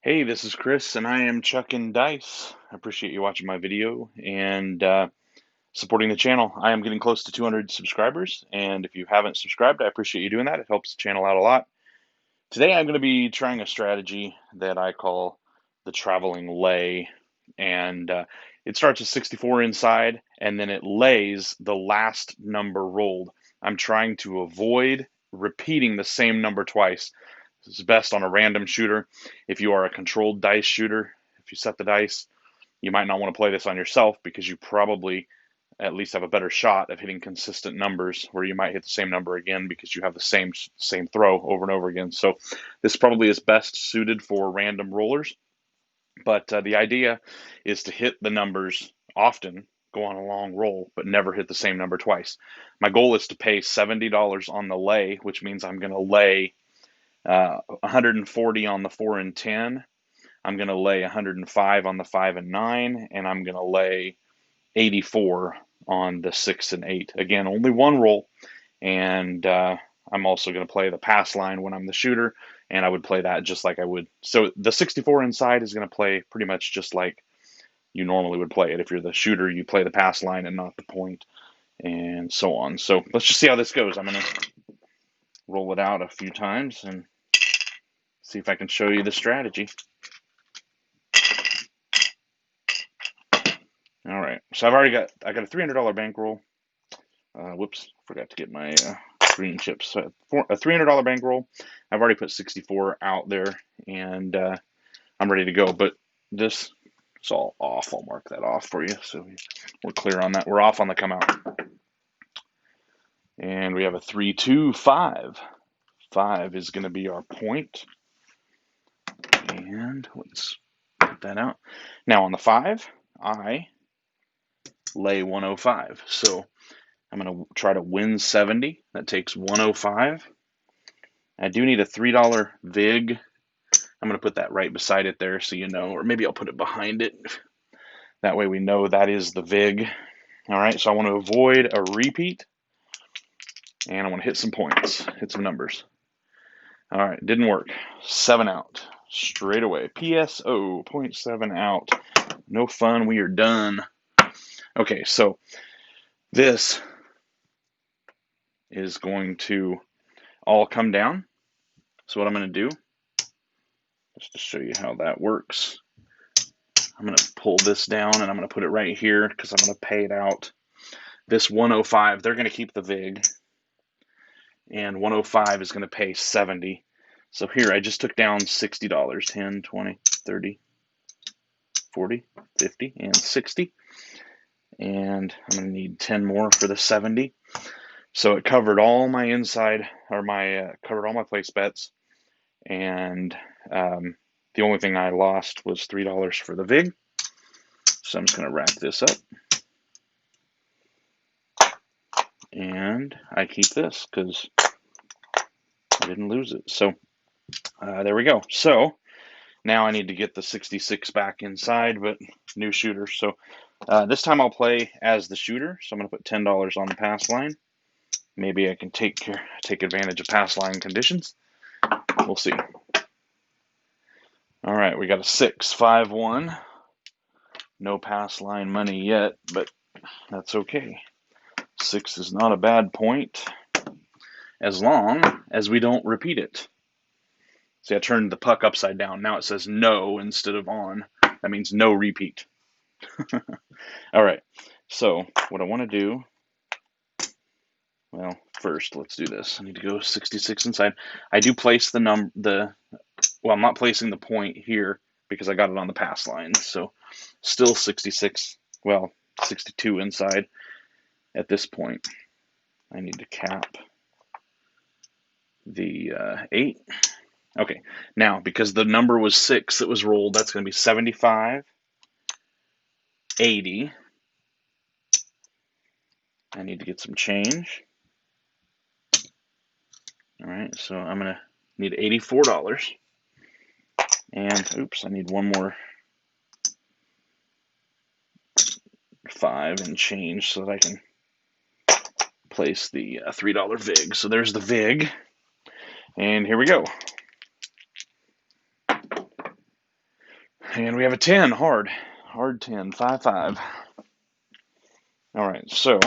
Hey, this is Chris, and I am chucking dice. I appreciate you watching my video and supporting the channel. I am getting close to 200 subscribers, and if you haven't subscribed, I appreciate you doing that. It helps the channel out a lot. Today, I'm going to be trying a strategy that I call the traveling lay, and it starts with 64 inside, and then it lays the last number rolled. I'm trying to avoid repeating the same number twice. This is best on a random shooter. If you are a controlled dice shooter, if you set the dice, you might not want to play this on yourself because you probably at least have a better shot of hitting consistent numbers where you might hit the same number again because you have the same throw over and over again. So this probably is best suited for random rollers, but the idea is to hit the numbers often, go on a long roll, but never hit the same number twice. My goal is to pay $70 on the lay, which means I'm going to lay 140 on the 4 and 10. I'm going to lay 105 on the 5 and 9, and I'm going to lay 84 on the 6 and 8. Again, only one roll, and I'm also going to play the pass line when I'm the shooter, and I would play that just like I would. So the 64 inside is going to play pretty much just like you normally would play it. If you're the shooter, you play the pass line and not the point, and so on. So let's just see how this goes. I'm going to roll it out a few times and see if I can show you the strategy. All right, so I got a $300 bankroll. Whoops, forgot to get my green chips. So a $300 bankroll. I've already put 64 out there, and I'm ready to go. But this is all off. I'll mark that off for you, so we're clear on that. We're off on the come out, and we have a 3, 2, 5. 5 is going to be our point, and let's put that out. Now on the 5, I lay 105. So I'm going to try to win 70. That takes 105. I do need a $3 VIG. I'm going to put that right beside it there so you know, or maybe I'll put it behind it. That way we know that is the VIG. All right, so I want to avoid a repeat, and I want to hit some points, hit some numbers. All right, didn't work. 7 out straight away. PSO, 0.7 out. No fun, we are done. Okay, so this is going to all come down. So what I'm going to do, just to show you how that works, I'm going to pull this down and I'm going to put it right here because I'm going to pay it out. This 105, they're going to keep the VIG, and 105 is going to pay 70. So here I just took down $60, 10, 20, 30, 40, 50, and 60. And I'm going to need 10 more for the 70. So it covered all my inside, or covered all my place bets, and the only thing I lost was $3 for the VIG. So I'm just going to wrap this up, and I keep this because I didn't lose it. So there we go. So now I need to get the 66 back inside, but new shooter. So this time I'll play as the shooter. So I'm going to put $10 on the pass line. Maybe I can take advantage of pass line conditions. We'll see. All right, we got a 6, 5, 1. No pass line money yet, but that's okay. 6 is not a bad point as long as we don't repeat it. See, I turned the puck upside down. Now it says no instead of on. That means no repeat. All right, so what I want to do, well, first let's do this. I need to go 66 inside. I do place well, I'm not placing the point here because I got it on the pass line. So still 66, well, 62 inside at this point. I need to cap the 8. Okay, now because the number was 6 that was rolled, that's going to be 75, 80. I need to get some change. All right, so I'm going to need $84. And, oops, I need one more 5 and change so that I can place the $3 VIG. So there's the VIG. And here we go. And we have a 10, hard 10, 5-5. All right, so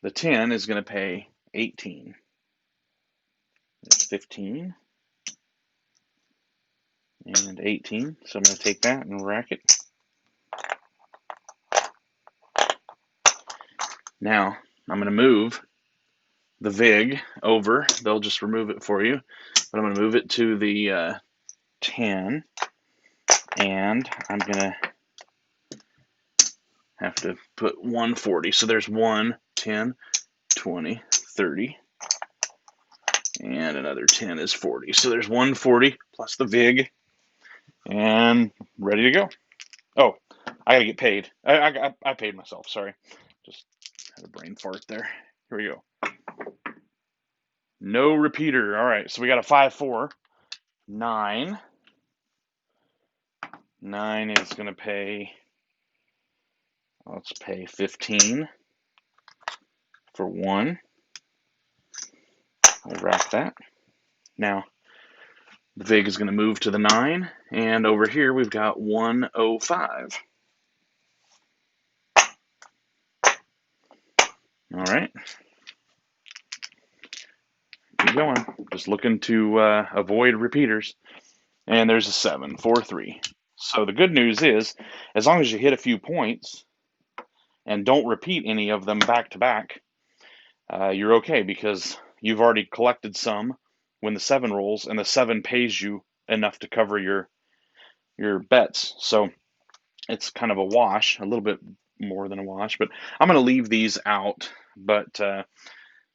the 10 is going to pay 18. It's 15 and 18. So I'm going to take that and rack it. Now I'm going to move the VIG over. They'll just remove it for you. But I'm going to move it to the 10. And I'm going to have to put 140. So there's 1, 10, 20, 30. And another 10 is 40. So there's 140 plus the VIG. And ready to go. Oh, I gotta get paid. I paid myself, sorry. Just had a brain fart there. Here we go. No repeater. All right, so we got a 5-4. 9. 9 is gonna pay, let's pay 15 for 1. I'll rack that. Now, the VIG is going to move to the 9, and over here we've got 105. All right. Keep going. Just looking to avoid repeaters. And there's a 7, 4-3. So the good news is, as long as you hit a few points and don't repeat any of them back to back, you're okay, because you've already collected some when the 7 rolls, and the 7 pays you enough to cover your bets. So it's kind of a wash, a little bit more than a wash, but I'm going to leave these out. But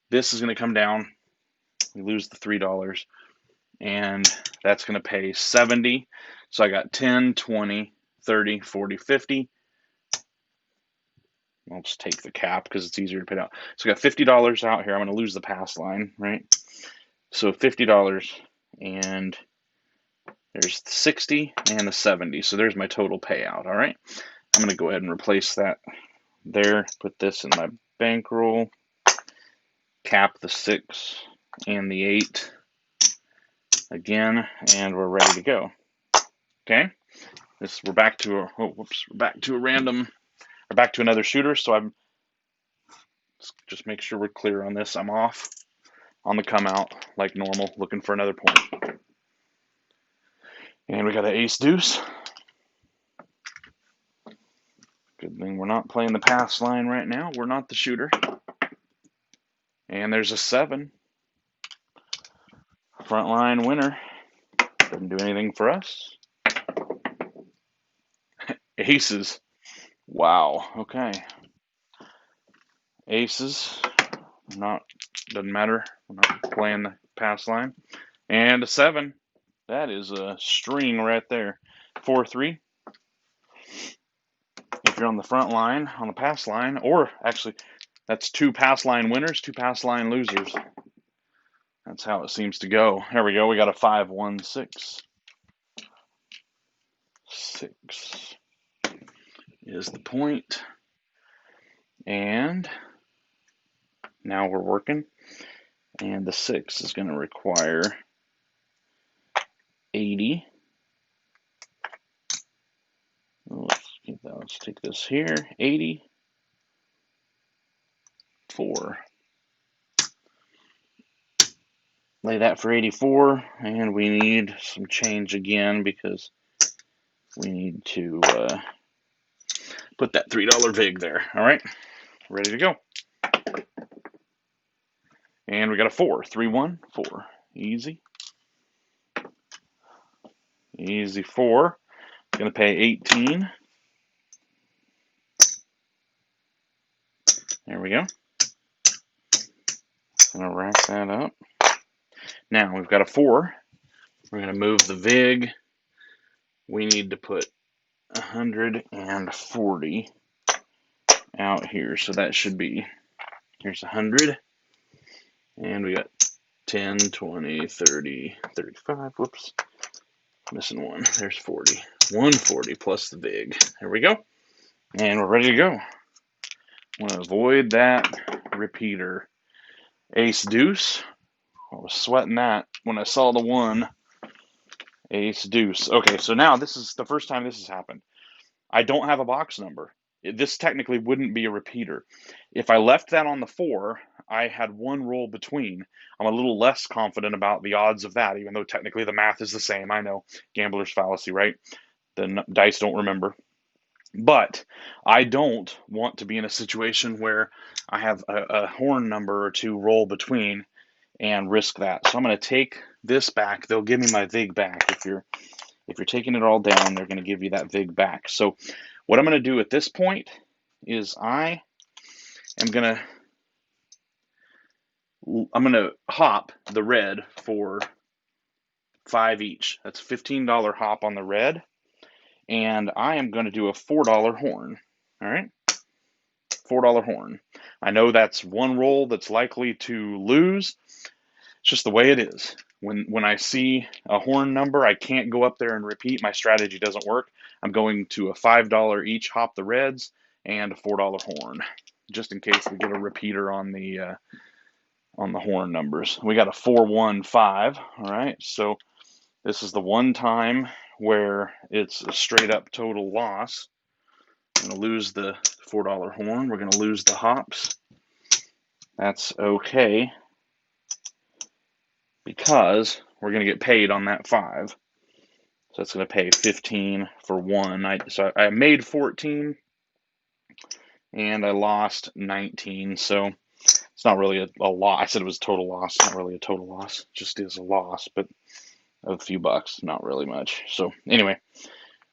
this is going to come down. We lose the $3, and that's going to pay 70. So I got 10, 20, 30, 40, 50. I'll just take the cap because it's easier to pay out. So I got $50 out here. I'm going to lose the pass line, right? So $50, and there's the 60 and the 70. So there's my total payout, all right? I'm going to go ahead and replace that there. Put this in my bankroll. Cap the 6 and the 8 again, and we're ready to go. Okay, we're back to a random, or back to another shooter. So I'm just make sure we're clear on this. I'm off on the come out like normal, looking for another point. And we got an ace deuce. Good thing we're not playing the pass line right now. We're not the shooter. And there's a 7. Frontline winner. Doesn't do anything for us. Aces. Wow. Okay. Aces. Doesn't matter. We're not playing the pass line. And a 7. That is a string right there. 4-3. If you're on the front line, on the pass line, or actually, that's 2 pass line winners, 2 pass line losers. That's how it seems to go. There we go. We got a 5-1-6. 6 is the point. And now we're working. And the 6 is going to require 80. Let's take this here. 84. Lay that for 84, and we need some change again because we need to put that $3 VIG there. All right, ready to go. And we got a 4, 3-1, 4. Easy. Easy 4. Going to pay 18. There we go. Going to rack that up. Now we've got a 4. We're going to move the VIG. We need to put 140 out here. So that should be, here's 100. And we got 10, 20, 30, 35. Whoops. Missing 1. There's 40. 140 plus the VIG. There we go. And we're ready to go. Want to avoid that repeater. Ace deuce. I was sweating that when I saw the 1. Ace, deuce. Okay, so now this is the first time this has happened. I don't have a box number. This technically wouldn't be a repeater. If I left that on the 4, I had one roll between. I'm a little less confident about the odds of that, even though technically the math is the same. I know, gambler's fallacy, right? The dice don't remember. But I don't want to be in a situation where I have a horn number or two roll between and risk that. So I'm going to take this back. They'll give me my vig back. If you're taking it all down, they're going to give you that vig back. So what I'm going to do at this point is I'm going to hop the red for 5 each. That's $15 hop on the red. And I am going to do a $4 horn. All right? $4 horn. I know that's one roll that's likely to lose. It's just the way it is. When I see a horn number, I can't go up there and repeat. My strategy doesn't work. I'm going to a $5 each hop the reds and a $4 horn, just in case we get a repeater on the horn numbers. We got a 4-1-5. All right, so this is the one time where it's a straight up total loss. I'm going to lose the $4 horn. We're going to lose the hops. That's okay, because we're going to get paid on that 5. So that's going to pay 15 for 1. So I made 14 and I lost 19. So it's not really a loss. I said it was a total loss. It's not really a total loss. It just is a loss, but of a few bucks, not really much. So anyway,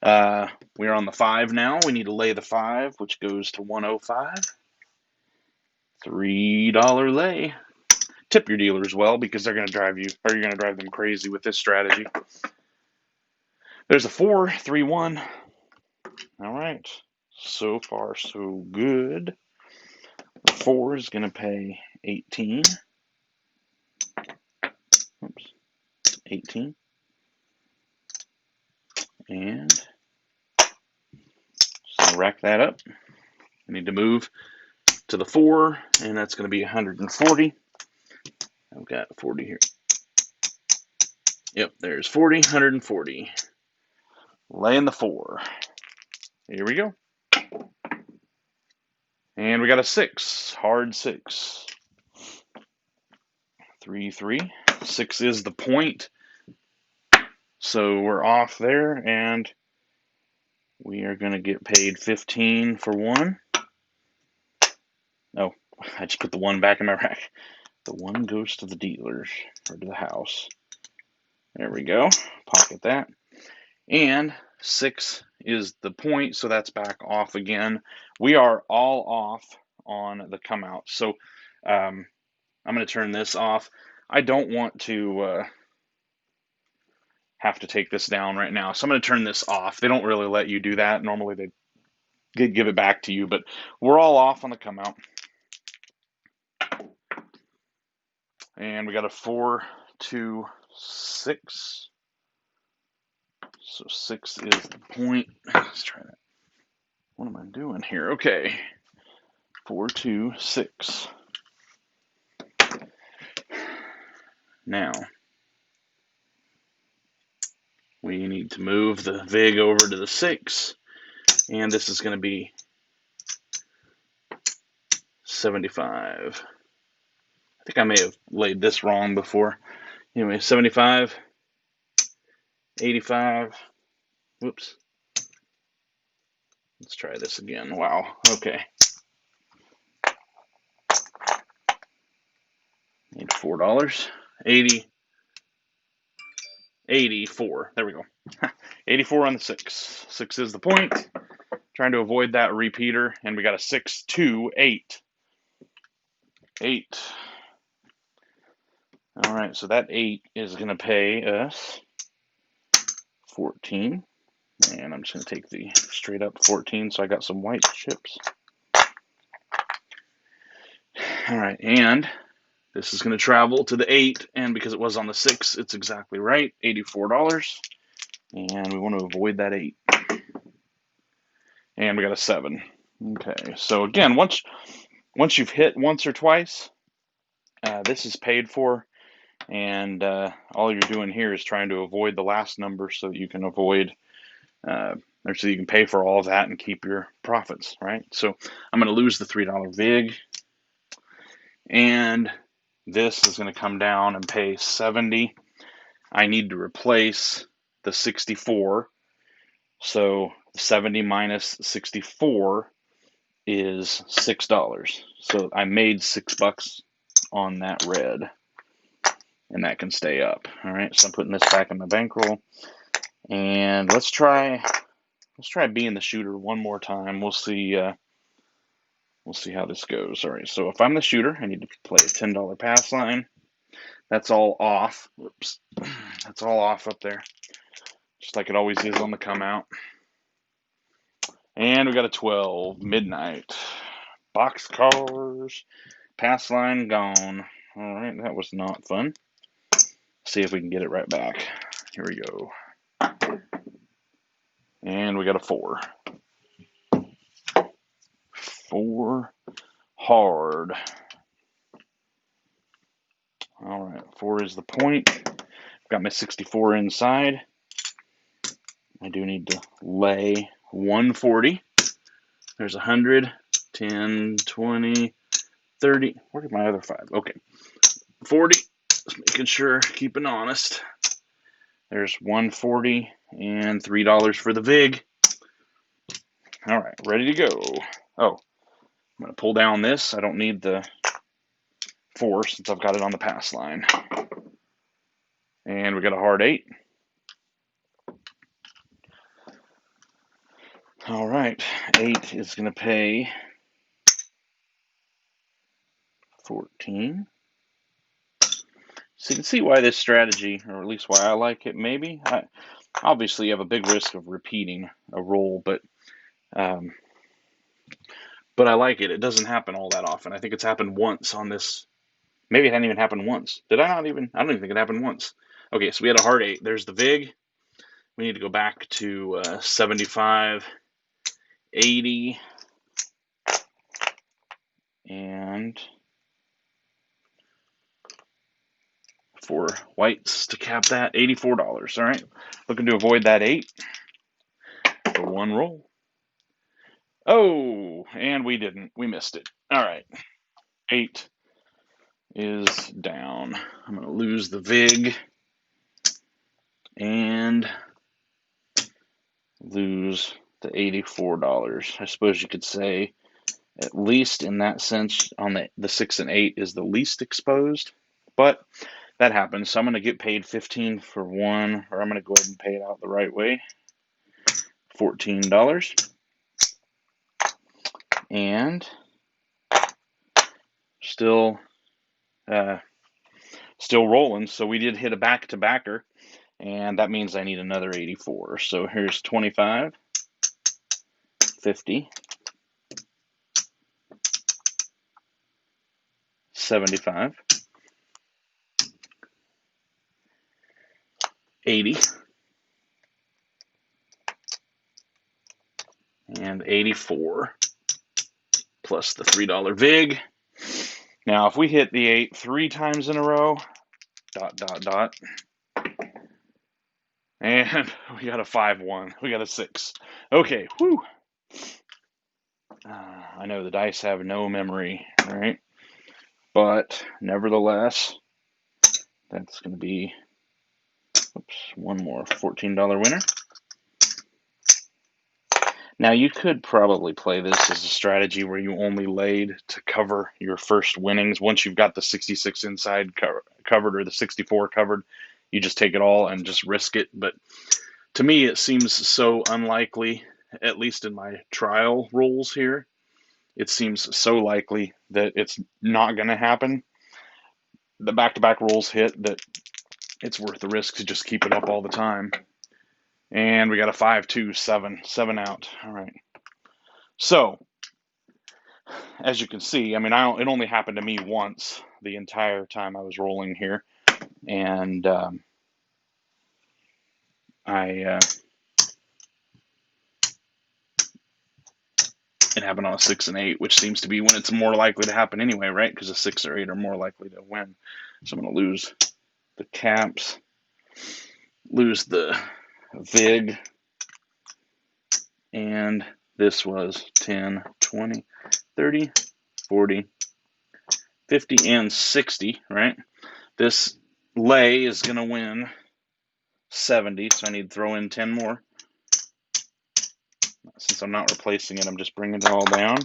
we're on the 5 now. We need to lay the 5, which goes to 105. $3 lay. Tip your dealers well, because they're going to drive you, or you're going to drive them crazy with this strategy. There's a 4, 3, 1. All right. So far, so good. The 4 is going to pay 18. Oops. 18. And so rack that up. I need to move to the 4, and that's going to be 140. I've got 40 here. Yep, there's 40, 140. Laying the 4. Here we go. And we got a 6, hard 6. 3, 3. 6 is the point. So we're off there, and we are going to get paid 15 for 1. Oh, I just put the 1 back in my rack. The 1 goes to the dealers, or to the house. There we go. Pocket that. And 6 is the point, so that's back off again. We are all off on the come out. So I'm going to turn this off. I don't want to have to take this down right now, so I'm going to turn this off. They don't really let you do that. Normally they give it back to you, but we're all off on the come out. And we got a 4, 2, 6. So 6 is the point. Let's try that. What am I doing here? Okay. 4, 2, 6. Now, we need to move the vig over to the 6. And this is going to be 75. I think I may have laid this wrong before. Anyway, 75, 85. Whoops. Let's try this again. Wow. Okay. Need $4. 80. 84. There we go. 84 on the 6. 6 is the point. Trying to avoid that repeater. And we got a 6, 2, 8. 8. All right, so that 8 is going to pay us 14. And I'm just going to take the straight up 14, so I got some white chips. All right, and this is going to travel to the 8, and because it was on the 6, it's exactly right, $84. And we want to avoid that 8. And we got a 7. Okay, so again, once you've hit once or twice, this is paid for. And all you're doing here is trying to avoid the last number so that you can avoid, or so you can pay for all of that and keep your profits, right? So I'm going to lose the $3 VIG, and this is going to come down and pay 70. I need to replace the 64. So 70 minus 64 is $6. So I made $6 on that red, and that can stay up. All right, so I'm putting this back in my bankroll, and let's try being the shooter one more time. We'll see how this goes. All right, so if I'm the shooter, I need to play a $10 pass line. That's all off. Whoops, that's all off up there, just like it always is on the come out. And we got a 12 midnight. Boxcars. Pass line gone. All right, that was not fun. See if we can get it right back. Here we go. And we got a 4. 4 hard. All right, 4 is the point. Got my 64 inside. I do need to lay 140. There's 100, 10, 20, 30. Where did my other 5? Okay, 40. Just making sure, keeping honest. There's 140 and $3 for the VIG. All right, ready to go. Oh, I'm going to pull down this. I don't need the 4 since I've got it on the pass line. And we got a hard 8. All right, 8 is going to pay 14. So you can see why this strategy, or at least why I like it, maybe. Obviously, you have a big risk of repeating a roll, but I like it. It doesn't happen all that often. I think it's happened once on this. Maybe it hadn't even happened once. Did I not even? I don't even think it happened once. Okay, so we had a hard 8. There's the VIG. We need to go back to 75, 80, and for whites to cap that, $84. All right, looking to avoid that 8 for one roll. Oh, and we didn't. We missed it. All right, 8 is down. I'm going to lose the VIG and lose the $84. I suppose you could say, at least in that sense, on the 6 and 8 is the least exposed, but that happens. So I'm going to get paid 15 for one, or I'm going to go ahead and pay it out the right way. $14. And still rolling. So we did hit a back-to-backer, and that means I need another 84. So here's 25, 50, 75, 80, and 84, plus the $3 VIG. Now, if we hit the 8 3 times in a row, ... and we got a 5-1. We got a 6. Okay, whew. I know the dice have no memory, right? But nevertheless, that's going to be, one more $14 winner. Now, you could probably play this as a strategy where you only laid to cover your first winnings. Once you've got the 66 inside covered or the 64 covered, you just take it all and just risk it. But to me, it seems so unlikely, at least in my trial rolls here. It seems so likely that it's not going to happen. The back-to-back rolls hit that it's worth the risk to just keep it up all the time. And we got a 5, 2, 7 out. All right. So, as you can see, I mean, it only happened to me once the entire time I was rolling here. And it happened on a 6 and 8, which seems to be when it's more likely to happen anyway, right? Because a 6 or 8 are more likely to win. So I'm going to lose the caps, lose the VIG, and this was 10, 20, 30, 40, 50, and 60, right? This lay is going to win 70, so I need to throw in 10 more. Since I'm not replacing it, I'm just bringing it all down.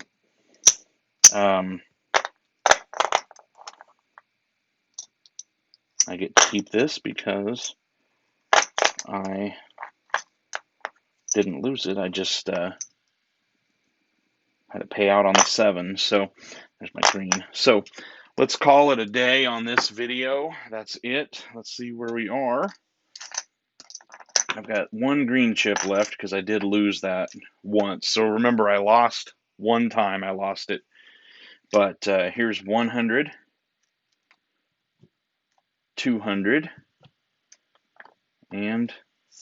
I get to keep this because I didn't lose it. I just had to pay out on the 7. So there's my green. So let's call it a day on this video. That's it. Let's see where we are. I've got one green chip left because I did lose that once. So remember, I lost one time. I lost it. But here's 100, 200, and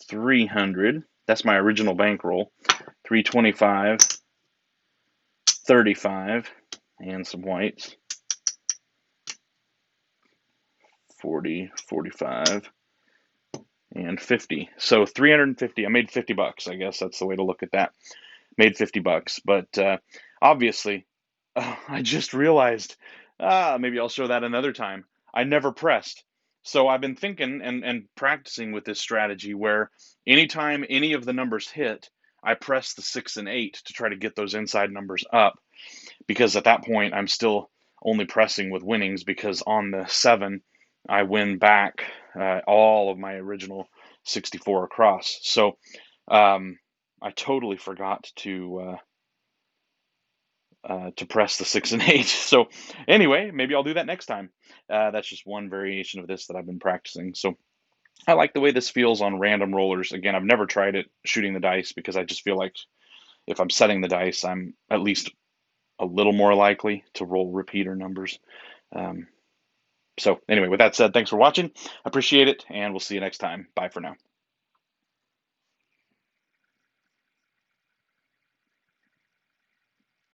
300. That's my original bankroll. 325, 35, and some whites. 40, 45, and 50. So 350. I made $50. I guess that's the way to look at that. Made $50. But obviously, I just realized, maybe I'll show that another time. I never pressed. So I've been thinking and practicing with this strategy where anytime any of the numbers hit, I press the 6 and 8 to try to get those inside numbers up. Because at that point, I'm still only pressing with winnings, because on the 7, I win back all of my original 64 across. So I totally forgot to press the 6 and 8. So anyway, maybe I'll do that next time. That's just one variation of this that I've been practicing. So I like the way this feels on random rollers. Again, I've never tried it shooting the dice, because I just feel like if I'm setting the dice, I'm at least a little more likely to roll repeater numbers. So anyway, with that said, thanks for watching. I appreciate it, and we'll see you next time. Bye for now.